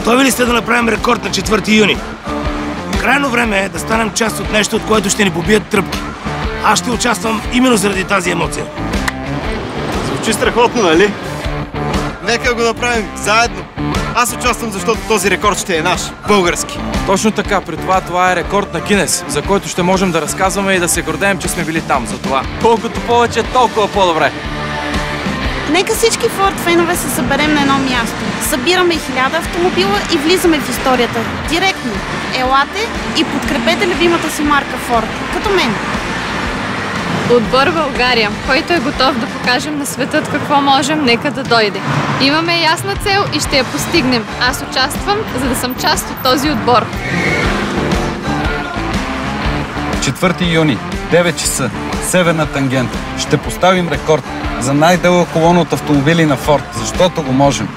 Готови ли сте да направим рекорд на 4 юни? Крайно време е да станем част от нещо, от което ще ни побият тръпки. Аз ще участвам именно заради тази емоция. Звучи страхотно, нали? Нека го направим заедно. Аз участвам, защото този рекорд ще е наш, български. Точно така, при това е рекорд на Гинес, за който ще можем да разказваме и да се гордеем, че сме били там за това. Колкото повече, толкова по-добре. Нека всички Форд фенове се съберем на едно място. Събираме 1000 автомобила и влизаме в историята. Директно. Елате и подкрепете любимата си марка Форд. Като мен. Отбор България, който е готов да покажем на светът какво можем, нека да дойде. Имаме ясна цел и ще я постигнем. Аз участвам, за да съм част от този отбор. 4 юни, 9 часа, Северна тангента. Ще поставим рекорд за най-дълга колона от автомобили на Форд, защото го можем.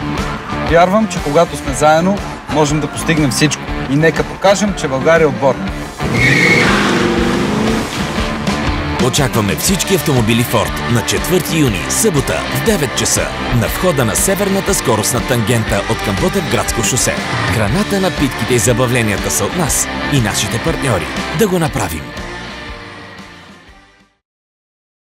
Вярвам, че когато сме заедно, можем да постигнем всичко. И нека покажем, че България е отбор. Очакваме всички автомобили Форд на 4 юни, събота, в 9 часа, на входа на Северната скоростна тангента от към Ботевградско шосе. Храната, напитките и забавленията са от нас и нашите партньори. Да го направим!